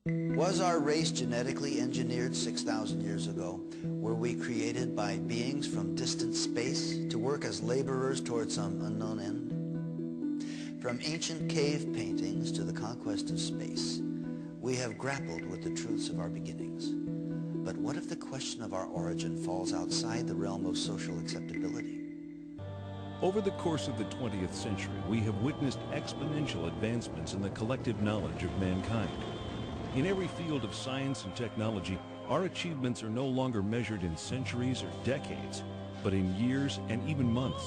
Was our race genetically engineered 6,000 years ago? Were we created by beings from distant space to work as laborers toward some unknown end? From ancient cave paintings to the conquest of space, we have grappled with the truths of our beginnings. But what if the question of our origin falls outside the realm of social acceptability? Over the course of the 20th century, we have witnessed exponential advancements in the collective knowledge of mankind. In every field of science and technology, our achievements are no longer measured in centuries or decades, but in years and even months.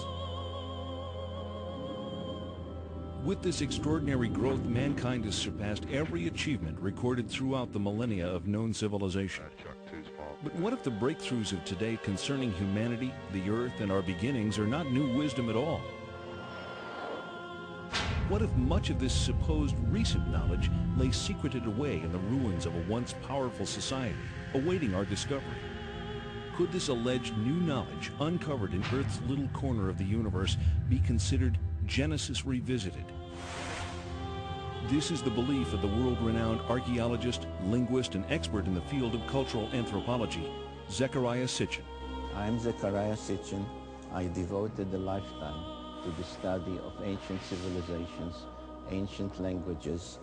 With this extraordinary growth, mankind has surpassed every achievement recorded throughout the millennia of known civilization. But what if the breakthroughs of today concerning humanity, the earth, and our beginnings are not new wisdom at all? What if much of this supposed recent knowledge lay secreted away in the ruins of a once powerful society, awaiting our discovery? Could this alleged new knowledge, uncovered in Earth's little corner of the universe, be considered Genesis revisited? This is the belief of the world-renowned archaeologist, linguist, and expert in the field of cultural anthropology, Zecharia Sitchin. I'm Zecharia Sitchin. I devoted a lifetime to the study of ancient civilizations, ancient languages,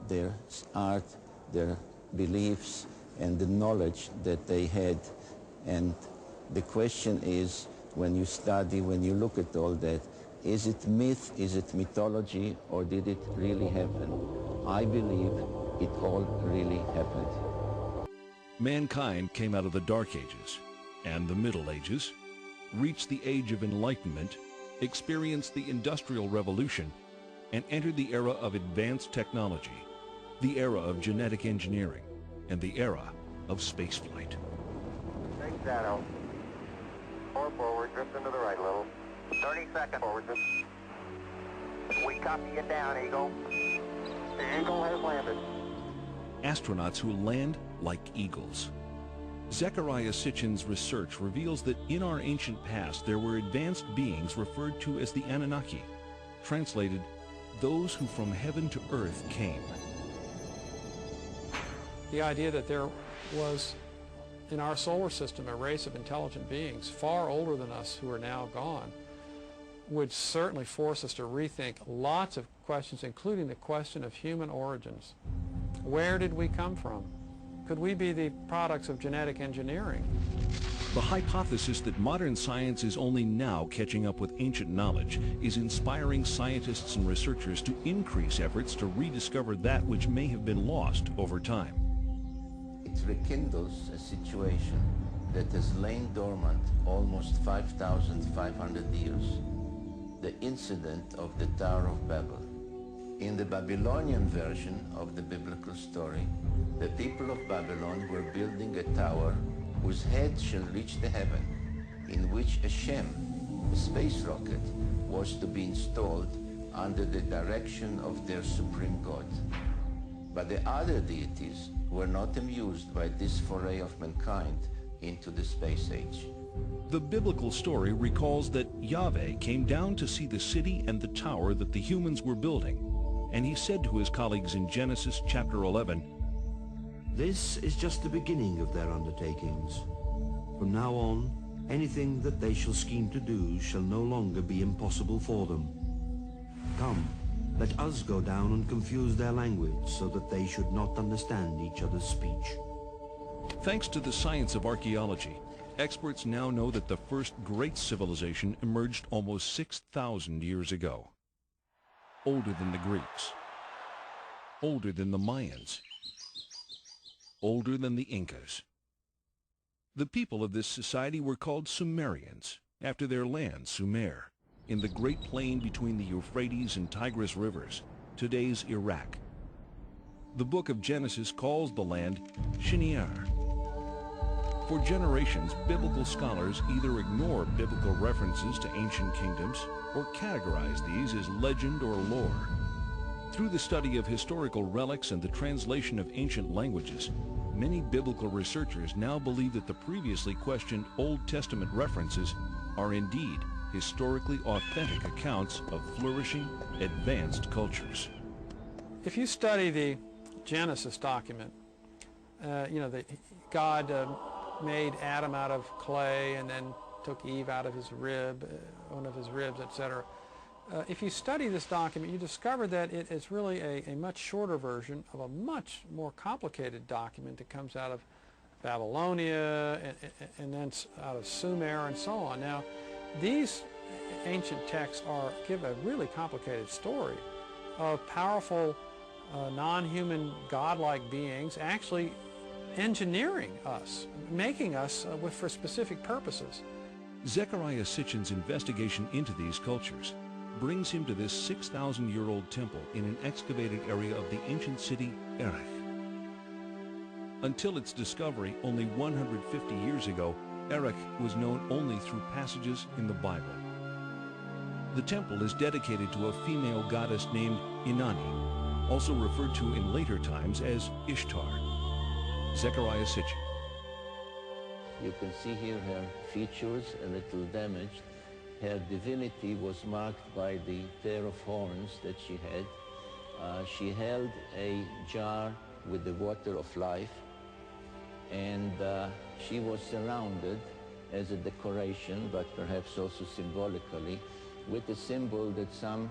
their art, their beliefs, and the knowledge that they had. And the question is, when you study, when you look at all that, is it myth, is it mythology, or did it really happen? I believe it all really happened. Mankind came out of the Dark Ages and the Middle Ages, reached the Age of Enlightenment, experienced the Industrial Revolution, and entered the era of advanced technology, the era of genetic engineering, and the era of spaceflight. Big shadow. 4 forward, drift into the right a little. 30 seconds forward, drift. We copy you down, Eagle. The Eagle has landed. Astronauts who land like eagles. Zecharia Sitchin's research reveals that in our ancient past there were advanced beings referred to as the Anunnaki, translated, those who from heaven to earth came. The idea that there was in our solar system a race of intelligent beings far older than us who are now gone would certainly force us to rethink lots of questions, including the question of human origins. Where did we come from? Could we be the products of genetic engineering? The hypothesis that modern science is only now catching up with ancient knowledge is inspiring scientists and researchers to increase efforts to rediscover that which may have been lost over time. It rekindles a situation that has lain dormant almost 5,500 years. The incident of the Tower of Babel. In the Babylonian version of the biblical story, the people of Babylon were building a tower whose head shall reach the heaven, in which a Shem, a space rocket, was to be installed under the direction of their supreme god. But the other deities were not amused by this foray of mankind into the space age. The biblical story recalls that Yahweh came down to see the city and the tower that the humans were building, and he said to his colleagues in Genesis chapter 11, "This is just the beginning of their undertakings. From now on, anything that they shall scheme to do shall no longer be impossible for them. Come, let us go down and confuse their language so that they should not understand each other's speech." Thanks to the science of archaeology, experts now know that the first great civilization emerged almost 6,000 years ago. Older than the Greeks, older than the Mayans, older than the Incas. The people of this society were called Sumerians, after their land, Sumer, in the great plain between the Euphrates and Tigris rivers, today's Iraq. The book of Genesis calls the land Shinear. For generations, biblical scholars either ignore biblical references to ancient kingdoms or categorize these as legend or lore. Through the study of historical relics and the translation of ancient languages, many biblical researchers now believe that the previously questioned Old Testament references are indeed historically authentic accounts of flourishing, advanced cultures. If you study the Genesis document, God made Adam out of clay and then took Eve out of his rib, one of his ribs, etc. If you study this document, you discover that it is really a much shorter version of a much more complicated document that comes out of Babylonia and then out of Sumer and so on. Now, these ancient texts give a really complicated story of powerful, non-human, godlike beings actually engineering us, making us for specific purposes. Zecharia Sitchin's investigation into these cultures brings him to this 6,000-year-old temple in an excavated area of the ancient city Erech. Until its discovery only 150 years ago, Erech was known only through passages in the Bible. The temple is dedicated to a female goddess named Inanni, also referred to in later times as Ishtar. Zecharia Sitchin. You can see here her features a little damaged. Her divinity was marked by the pair of horns that she had. She held a jar with the water of life, and she was surrounded as a decoration, but perhaps also symbolically, with a symbol that some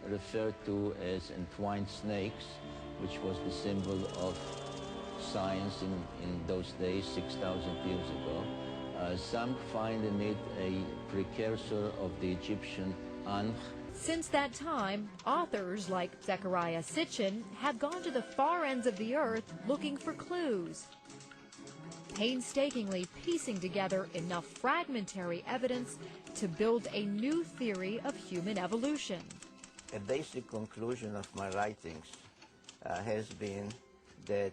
refer to as entwined snakes, which was the symbol of science in those days, 6,000 years ago. Some find in it a precursor of the Egyptian Ankh. Since that time, authors like Zecharia Sitchin have gone to the far ends of the earth looking for clues, painstakingly piecing together enough fragmentary evidence to build a new theory of human evolution. A basic conclusion of my writings has been that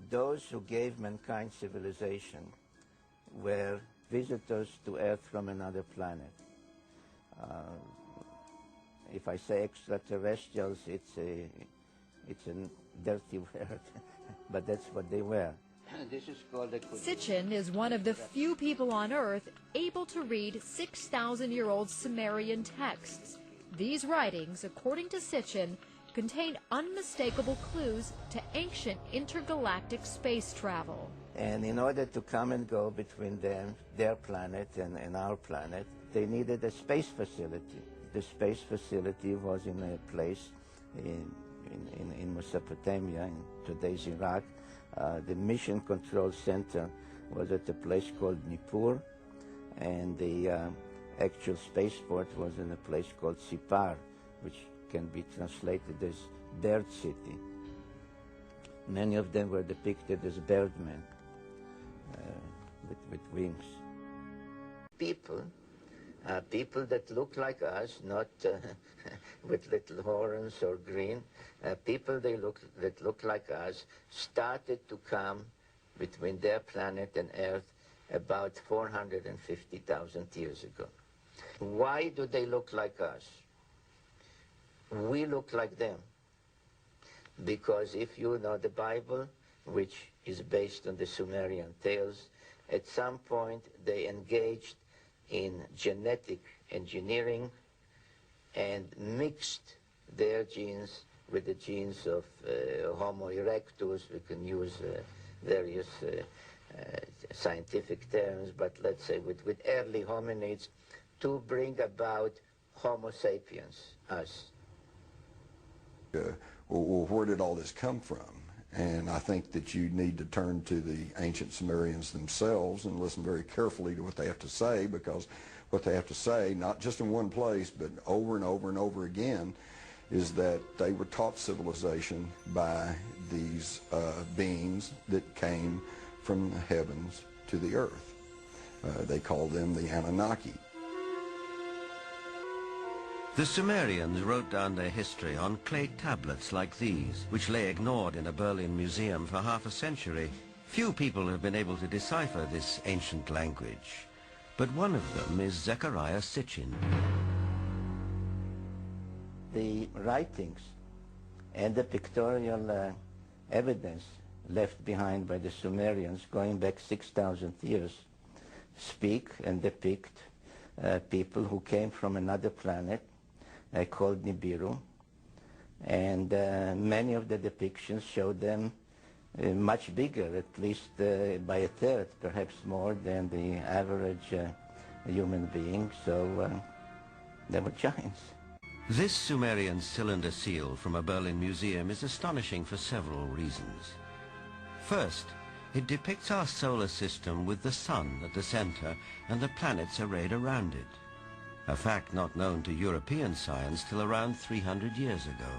those who gave mankind civilization were visitors to Earth from another planet. If I say extraterrestrials, it's a dirty word, but that's what they were. This is called a... Sitchin is one of the few people on Earth able to read 6,000-year-old Sumerian texts. These writings, according to Sitchin, contain unmistakable clues to ancient intergalactic space travel. And in order to come and go between them, their planet and our planet, they needed a space facility. The space facility was in a place in Mesopotamia, in today's Iraq. The mission control center was at a place called Nippur, and the actual spaceport was in a place called Sipar, which can be translated as Bird City. Many of them were depicted as birdmen with wings. People that look like us, not with little horns or green, people that look like us started to come between their planet and Earth about 450,000 years ago. Why do they look like us? We look like them. Because if you know the Bible, which is based on the Sumerian tales, at some point they engaged in genetic engineering and mixed their genes with the genes of Homo erectus. We can use various scientific terms, but let's say with early hominids to bring about Homo sapiens, us. Well, where did all this come from? And I think that you need to turn to the ancient Sumerians themselves and listen very carefully to what they have to say, because what they have to say, not just in one place, but over and over and over again, is that they were taught civilization by these beings that came from the heavens to the earth. They called them the Anunnaki. The Sumerians wrote down their history on clay tablets like these, which lay ignored in a Berlin museum for half a century. Few people have been able to decipher this ancient language, but one of them is Zecharia Sitchin. The writings and the pictorial evidence left behind by the Sumerians going back 6,000 years speak and depict people who came from another planet called Nibiru, and many of the depictions showed them much bigger, at least by a third, perhaps more than the average human being, so they were giants. This Sumerian cylinder seal from a Berlin museum is astonishing for several reasons. First, it depicts our solar system with the sun at the center and the planets arrayed around it, a fact not known to European science till around 300 years ago.